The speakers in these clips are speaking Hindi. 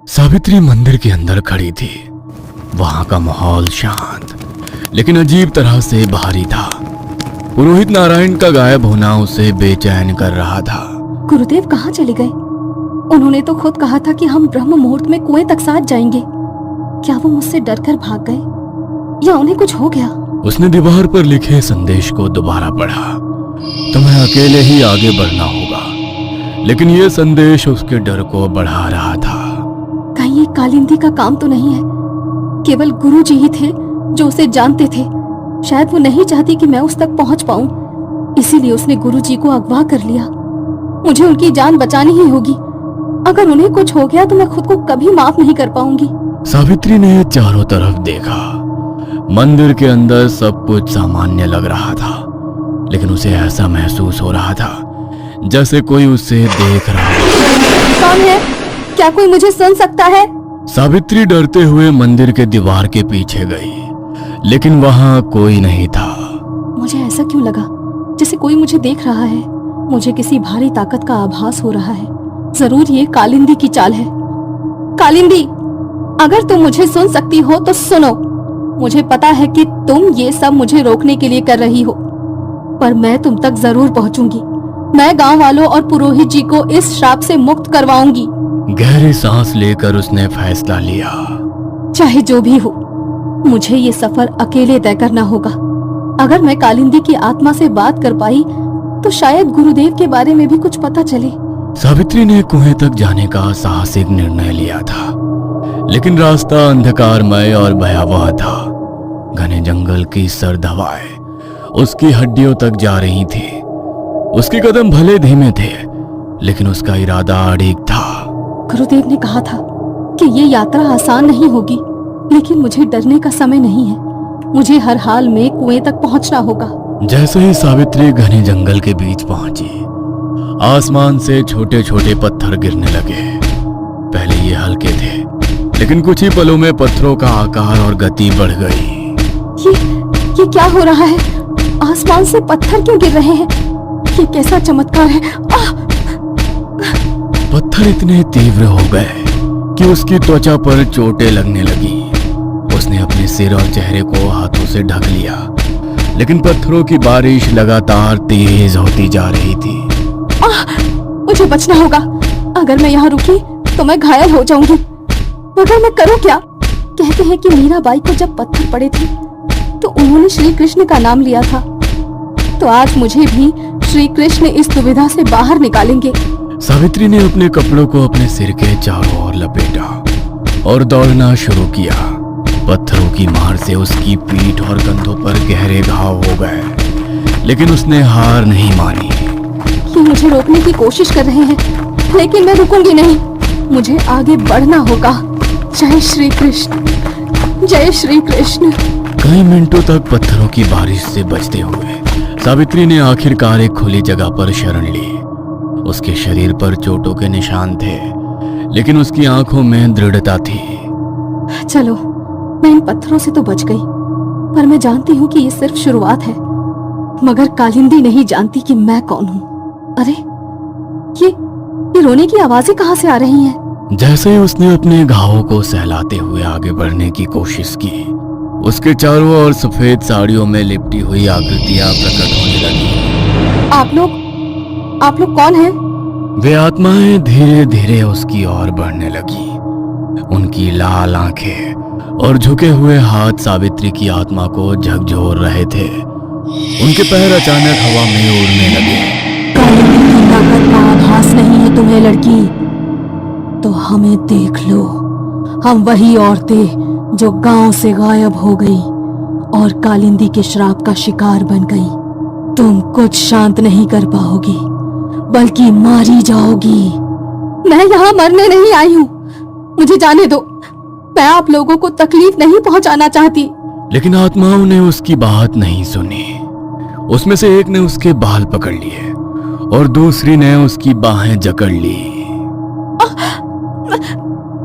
सावित्री मंदिर के अंदर खड़ी थी। वहां का माहौल शांत लेकिन अजीब तरह से भारी था। पुरोहित नारायण का गायब होना उसे बेचैन कर रहा था। गुरुदेव कहाँ चले गए? उन्होंने तो खुद कहा था कि हम ब्रह्म मुहूर्त में कुएं तक साथ जाएंगे। क्या वो मुझसे डरकर भाग गए या उन्हें कुछ हो गया? उसने दीवार पर लिखे संदेश को दोबारा पढ़ा। तुम्हें अकेले ही आगे बढ़ना होगा। लेकिन यह संदेश उसके डर को बढ़ा रहा था। कहीं ये कालिंदी का काम तो नहीं है? केवल गुरुजी ही थे जो उसे जानते थे। शायद वो नहीं चाहती कि मैं उस तक पहुंच पाऊं, इसीलिए उसने गुरुजी को अगवा कर लिया। मुझे उनकी जान बचानी ही होगी। अगर उन्हें कुछ हो गया तो मैं खुद को कभी माफ नहीं कर पाऊंगी। सावित्री ने चारों तरफ देखा। मंदिर के अंदर सब कुछ सामान्य लग रहा था, लेकिन उसे ऐसा महसूस हो रहा था जैसे कोई उसे देख रहा हो। कौन है? क्या कोई मुझे सुन सकता है? सावित्री डरते हुए मंदिर के दीवार के पीछे गई, लेकिन वहां कोई नहीं था। मुझे ऐसा क्यों लगा जैसे कोई मुझे देख रहा है? मुझे किसी भारी ताकत का आभास हो रहा है। जरूर ये कालिंदी की चाल है। कालिंदी, अगर तुम मुझे सुन सकती हो तो सुनो। मुझे पता है कि तुम ये सब मुझे रोकने के लिए कर रही हो, पर मैं तुम तक जरूर पहुंचूंगी। मैं गांव वालों और पुरोहित जी को इस श्राप से मुक्त करवाऊंगी। गहरी सांस लेकर उसने फैसला लिया। चाहे जो भी हो, मुझे ये सफर अकेले तय करना होगा। अगर मैं कालिंदी की आत्मा से बात कर पाई तो शायद गुरुदेव के बारे में भी कुछ पता चले। सावित्री ने कुएं तक जाने का साहसिक निर्णय लिया था, लेकिन रास्ता अंधकारमय और भयावह था। घने जंगल की सर्द हवाएं उसकी हड्डियों तक जा रही थी। उसके कदम भले धीमे थे, लेकिन उसका इरादा अड़िग था। गुरुदेव ने कहा था कि ये यात्रा आसान नहीं होगी, लेकिन मुझे डरने का समय नहीं है। मुझे हर हाल में कुएं तक पहुंचना होगा। जैसे ही सावित्री घने जंगल के बीच पहुंची, आसमान से छोटे छोटे पत्थर गिरने लगे। पहले ये हल्के थे, लेकिन कुछ ही पलों में पत्थरों का आकार और गति बढ़ गई। ये क्या हो रहा है? आसमान से पत्थर क्यों गिर रहे हैं? ये कैसा चमत्कार है? पत्थर इतने तीव्र हो गए कि उसकी त्वचा पर चोटें लगने लगी। उसने अपने सिर और चेहरे को हाथों से ढक लिया, लेकिन पत्थरों की बारिश लगातार तेज होती जा रही थी। मुझे बचना होगा। अगर मैं यहाँ रुकी तो मैं घायल हो जाऊंगी। मगर मैं करूँ क्या? कहते हैं कि मीराबाई को जब पत्थर पड़े थे तो उन्होंने श्री कृष्ण का नाम लिया था। तो आज मुझे भी श्री कृष्ण इस दुविधा से बाहर निकालेंगे। सावित्री ने अपने कपड़ों को अपने सिर के चारों ओर लपेटा और दौड़ना शुरू किया। पत्थरों की मार से उसकी पीठ और कंधों पर गहरे घाव हो गए, लेकिन उसने हार नहीं मानी। ये मुझे रोकने की कोशिश कर रहे हैं, लेकिन मैं रुकूंगी नहीं। मुझे आगे बढ़ना होगा। जय श्री कृष्ण, जय श्री कृष्ण। कई मिनटों तक पत्थरों की बारिश से बचते हुए सावित्री ने आखिरकार एक खुली जगह पर शरण ली। उसके शरीर पर चोटों के निशान थे, लेकिन उसकी आंखों में दृढ़ता थी। चलो, मैं इन पत्थरों से तो बच गई, पर मैं जानती हूँ कि ये सिर्फ शुरुआत है। मगर कालिंदी नहीं जानती कि मैं कौन हूँ। अरे, ये रोने की आवाजें कहाँ से आ रही हैं? जैसे ही उसने अपने घावों को सहलाते हुए आगे बढ़ने की कोशिश की, उसके चारों ओर सफेद साड़ियों में लिपटी हुई आकृतियां प्रकट होने लगी। आप लोग कौन हैं? वे आत्माएं धीरे धीरे उसकी ओर बढ़ने लगी। उनकी लाल आंखें और झुके हुए हाथ सावित्री की आत्मा को झकझोर रहे थे। उनके पैर अचानक हवा में उड़ने लगे। कालिंदी की ताकत का आभास नहीं है तुम्हें लड़की? तो हमें देख लो। हम वही औरतें जो गांव से गायब हो गई और कालिंदी के श्राप का शिकार बन गई। तुम कुछ शांत नहीं कर पाओगी, बल्कि मारी जाओगी। मैं यहाँ मरने नहीं आई हूँ। मुझे जाने दो। मैं आप लोगों को तकलीफ नहीं पहुंचाना चाहती। लेकिन आत्माओं ने उसकी बात नहीं सुनी। उसमें से एक ने उसके बाल पकड़ लिए और दूसरी ने उसकी बाहें जकड़ ली।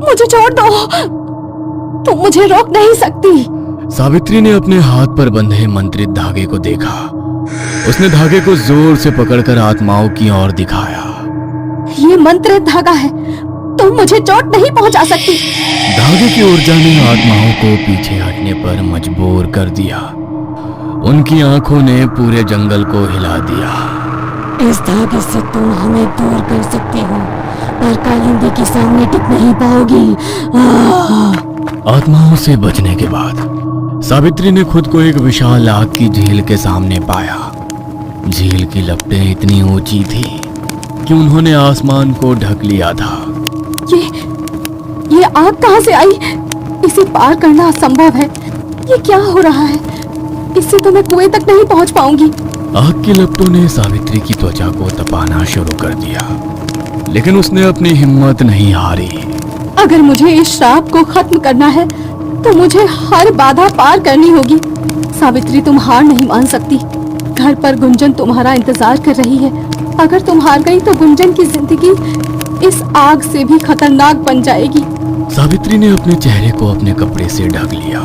मुझे छोड़ दो। तुम मुझे रोक नहीं सकती। सावित्री ने अपने हाथ पर बंधे मंत्रित धागे को देखा। उसने धागे को जोर से पकड़कर आत्माओं की ओर दिखाया। ये मंत्रित धागा है। तुम मुझे चोट नहीं पहुंचा सकती। धागे की ऊर्जा ने आत्माओं को पीछे हटने पर मजबूर कर दिया। उनकी आंखों ने पूरे जंगल को हिला दिया। इस धागे से तुम हमें दूर कर सकते हो, पर कालिंदी के सामने टिक नहीं पाओगी। आत्माओं से बचने के बाद सावित्री ने खुद को एक विशाल आग की झील के सामने पाया। झील की लपटें इतनी ऊंची थी कि उन्होंने आसमान को ढक लिया था। ये आग कहां से आई? इसे पार करना असंभव है। ये क्या हो रहा है? इससे तो मैं कुएं तक नहीं पहुंच पाऊंगी। आग की लपटों ने सावित्री की त्वचा को तपाना शुरू कर दिया, लेकिन उसने अपनी हिम्मत नहीं हारी। अगर मुझे इस श्राप को खत्म करना है तो मुझे हर बाधा पार करनी होगी। सावित्री, तुम हार नहीं मान सकती। घर पर गुंजन तुम्हारा इंतजार कर रही है। अगर तुम हार गई तो गुंजन की जिंदगी इस आग से भी खतरनाक बन जाएगी। सावित्री ने अपने चेहरे को अपने कपड़े से ढक लिया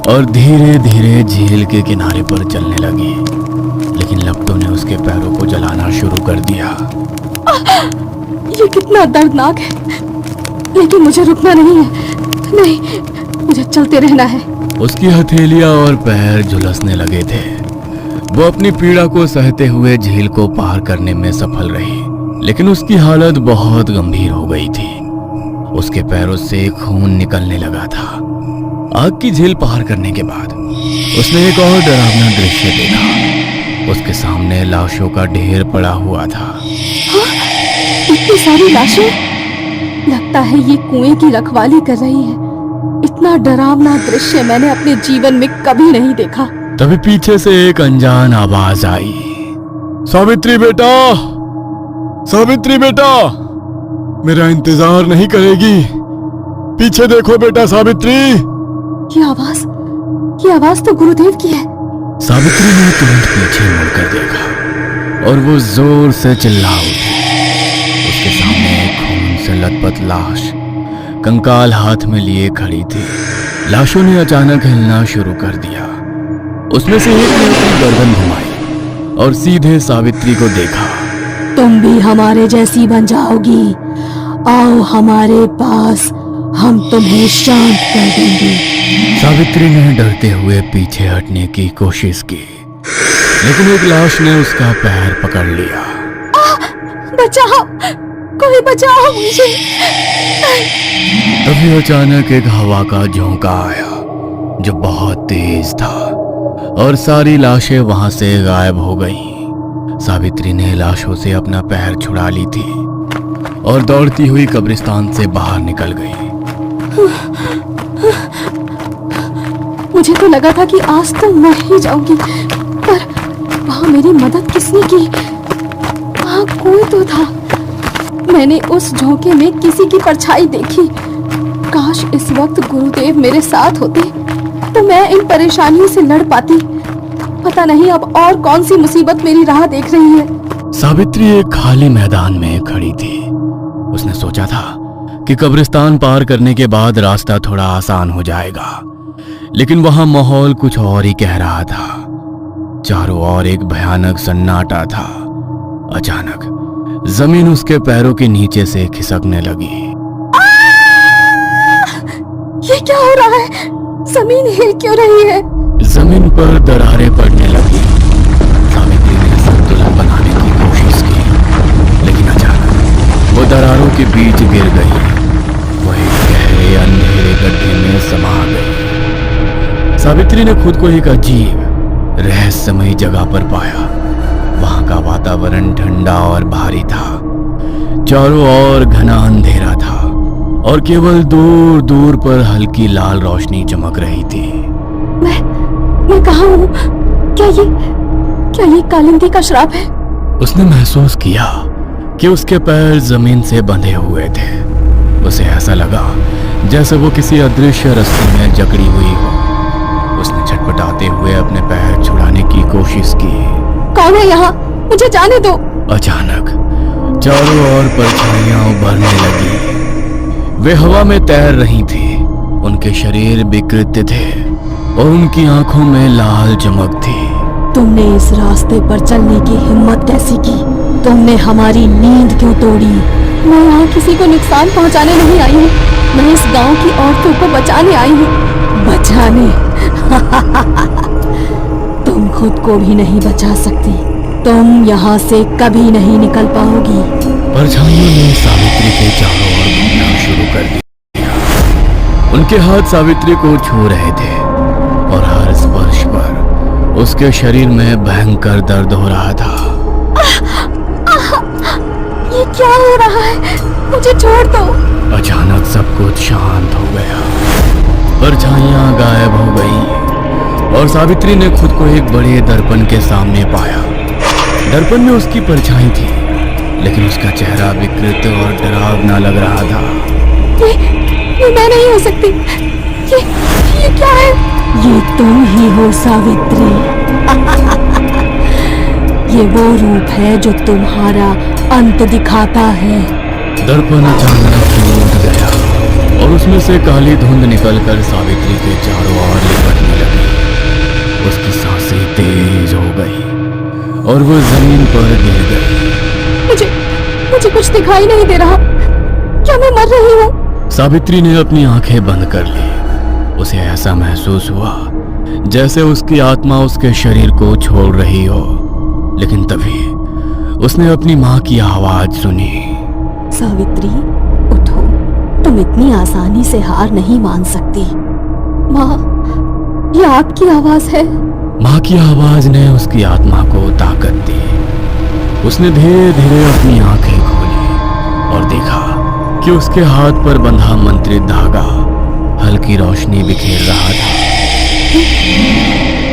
और धीरे धीरे झील के किनारे पर चलने लगी, लेकिन लपटों ने उसके पैरों को जलाना शुरू कर दिया। ये कितना दर्दनाक है, लेकिन मुझे रुकना नहीं है। नहीं, मुझे चलते रहना है। उसकी हथेलियां और पैर झुलसने लगे थे। वो अपनी पीड़ा को सहते हुए झील को पार करने में सफल रही, लेकिन उसकी हालत बहुत गंभीर हो गई थी। उसके पैरों से खून निकलने लगा था। आग की झील पार करने के बाद उसने एक और डरावना दृश्य देखा। उसके सामने लाशों का ढेर पड़ा हुआ था। हाँ, इतनी सारी लाशें! लगता है ये कुएं की रखवाली कर रही है। इतना डरावना दृश्य मैंने अपने जीवन में कभी नहीं देखा। तभी पीछे से एक अनजान आवाज आई। सावित्री बेटा, सावित्री बेटा, मेरा इंतजार नहीं करेगी? पीछे देखो बेटा सावित्री। ये आवाज तो गुरुदेव की है। सावित्री ने तुरंत पीछे मुड़कर देखा और वो जोर से चिल्ला उठी। उसके सामने एक खून से लथपथ लाश कंकाल हाथ में लिए खड़ी थी। लाशों ने अचानक हिलना शुरू कर दिया। उसमें से एक ने अपनी गर्दन घुमाई और सीधे सावित्री को देखा। तुम भी हमारे जैसी बन जाओगी। आओ हमारे पास, हम तुम्हें शांत कर देंगे। सावित्री ने डरते हुए पीछे हटने की कोशिश की, लेकिन एक लाश ने उसका पैर पकड़ लिया। बचाओ, कोई बचाओ मुझे। तभी अचानक एक हवा का झोंका आया जो बहुत तेज था और सारी लाशें वहां से गायब हो गईं। सावित्री ने लाशों से अपना पैर छुड़ा ली थी और दौड़ती हुई कब्रिस्तान से बाहर निकल गई। मुझे तो लगा था कि आज तो मर ही जाऊंगी, पर वहां मेरी मदद किसने की? वहां कोई तो था। मैंने उस झोंके में किसी की परछाई देखी। काश इस वक्त गुरुदेव मेरे साथ होते तो मैं इन परेशानियों से लड़ पाती। पता नहीं अब और कौन सी मुसीबत मेरी राह देख रही है। सावित्री एक खाली मैदान में खड़ी थी। उसने सोचा था कि कब्रिस्तान पार करने के बाद रास्ता थोड़ा आसान हो जाएगा, लेकिन वहां माहौल कुछ और ही कह रहा था। चारों ओर एक भयानक सन्नाटा था। अचानक जमीन उसके पैरों के नीचे से खिसकने लगी। ये क्या हो रहा है? जमीन हिल क्यों रही है? जमीन पर दरारें पड़ने लगी। सावित्री ने संतुलन बनाने की कोशिश की, लेकिन अचानक वो दरारों के बीच गिर गई। वो एक गहरे अंधेरे गड्ढे में समा गई। सावित्री ने खुद को एक अजीब रहस्यमयी जगह पर पाया। वहां का वातावरण ठंडा और भारी था। चारों ओर घना अंधेरा था और केवल दूर दूर पर हल्की लाल रोशनी चमक रही थी। मैं कहाँ हूँ? क्या ये कालिंदी का श्राप है? उसने महसूस किया कि उसके पैर जमीन से बंधे हुए थे। उसे ऐसा लगा जैसे वो किसी अदृश्य रस्सी में जकड़ी हुई हो। उसने छटपटाते हुए अपने पैर छुड़ाने की कोशिश की। कौन है यहाँ? मुझे जाने दो। अचानक चारों ओर परछाइयां उभरने लगी। वे हवा में तैर रही थी। उनके शरीर विकृत थे और उनकी आंखों में लाल चमक थी। तुमने इस रास्ते पर चलने की हिम्मत कैसी की? तुमने हमारी नींद क्यों तोड़ी? मैं यहाँ किसी को नुकसान पहुँचाने नहीं आई हूँ। मैं इस गांव की औरतों को बचाने आई हूँ। बचाने? तुम खुद को भी नहीं बचा सकती। तुम यहाँ से कभी नहीं निकल पाओगी। परछाइयों ने सावित्री के चारों ओर घूमना शुरू कर दिया। उनके हाथ सावित्री को छू रहे थे और हर स्पर्श पर उसके शरीर में भयंकर दर्द हो रहा था। ये क्या हो रहा है? मुझे छोड़ दो। अचानक सब कुछ शांत हो गया। परछाइयां गायब हो गई और सावित्री ने खुद को एक बड़े दर्पण के सामने पाया। दर्पण में उसकी परछाई थी, लेकिन उसका चेहरा विकृत और डरावना लग रहा था। ये मैं नहीं हो सकती। ये क्या है? ये तुम ही हो सावित्री। ये वो रूप है जो तुम्हारा अंत दिखाता है। दर्पण अचानक टूट गया और उसमें से काली धुंध निकलकर सावित्री के चारों ओर लिपटने लगी। उसकी सांसें तेज हो गई और वो जमीन पर गिर गई। मुझे कुछ दिखाई नहीं दे रहा। क्या मैं मर रही हूँ? सावित्री ने अपनी आंखें बंद कर ली। उसे ऐसा महसूस हुआ जैसे उसकी आत्मा उसके शरीर को छोड़ रही हो। लेकिन तभी उसने अपनी माँ की आवाज सुनी। सावित्री, उठो। तुम इतनी आसानी से हार नहीं मान सकती। माँ, ये आपकी आवाज है। माँ की आवाज ने उसकी आत्मा को ताकत दी। उसने धीरे धीरे अपनी आंखें खोली और देखा कि उसके हाथ पर बंधा मंत्रित धागा हल्की रोशनी बिखेर रहा था।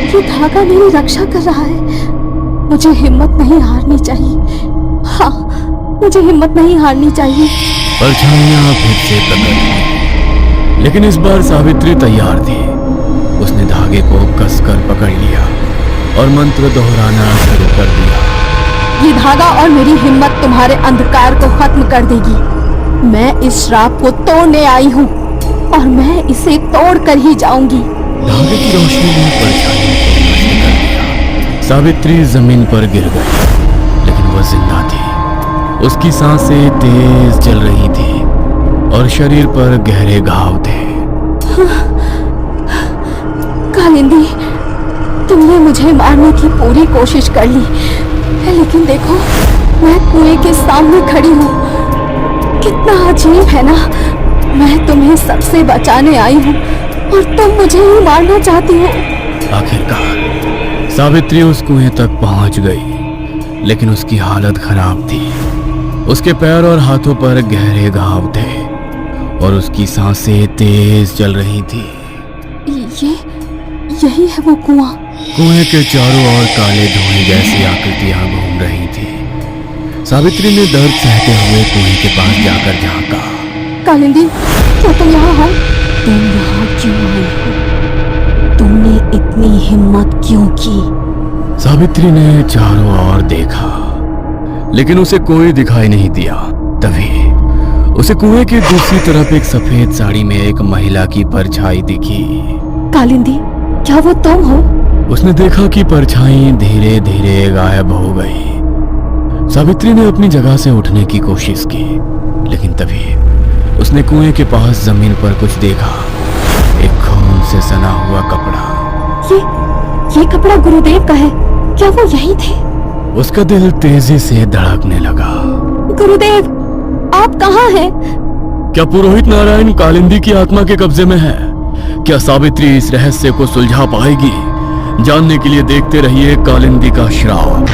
ये धागा मेरी रक्षा कर रहा है। मुझे हिम्मत नहीं हारनी चाहिए। हाँ, मुझे हिम्मत नहीं हारनी चाहिए। परछाइयां फिर से प्रकट हुई, लेकिन इस बार सावित्री तैयार थी। उसने धागे को कसकर पकड़ लिया और मंत्र दोहराना शुरू कर दिया। ये धागा और मेरी हिम्मत तुम्हारे अंधकार को खत्म कर देगी। मैं इस श्राप को तोड़ने आई हूँ और मैं इसे तोड़ कर ही जाऊंगी। धागे की रोशनी ने परछाइयों को नष्ट कर दिया। सावित्री जमीन पर गिर गई, लेकिन वह जिंदा थी। उसकी सांसें तेज चल रही थी और शरीर पर गहरे घाव थे। कालिंदी, तुमने मुझे मारने की पूरी कोशिश कर ली, लेकिन देखो, मैं कुएं के सामने खड़ी हूँ। कितना अजीब है ना, मैं तुम्हें सबसे बचाने आई हूँ और तुम मुझे ही मारना चाहती हो। आखिरकार सावित्री उस कुएं तक पहुंच गई, लेकिन उसकी हालत खराब थी। उसके पैर और हाथों पर गहरे घाव थे और उसकी सांसें तेज चल रही थी। यही है वो कुआं। कुएं के चारों ओर काले धुएं जैसी आकृतियां घूम रही थी। सावित्री ने दर्द सहते हुए कुएं के पास जाकर झांका। कालिंदी, क्या तुम यहाँ हो? तुम यहाँ क्यों आई हो? तुमने इतनी हिम्मत क्यों की? सावित्री ने चारों ओर देखा, लेकिन उसे कोई दिखाई नहीं दिया। तभी उसे कुएं के दूसरी तरफ एक सफेद साड़ी में एक महिला की परछाई दिखी। कालिंदी, क्या वो तुम हो? उसने देखा कि परछाई धीरे धीरे गायब हो गई। सावित्री ने अपनी जगह से उठने की कोशिश की, लेकिन तभी उसने कुएं के पास जमीन पर कुछ देखा। एक खून से सना हुआ कपड़ा। ये कपड़ा गुरुदेव का है। क्या वो यही थे? उसका दिल तेजी से धड़कने लगा। गुरुदेव, आप कहाँ हैं? क्या पुरोहित नारायण कालिंदी की आत्मा के कब्जे में है? क्या सावित्री इस रहस्य को सुलझा पाएगी? जानने के लिए देखते रहिए कालिंदी का श्राप।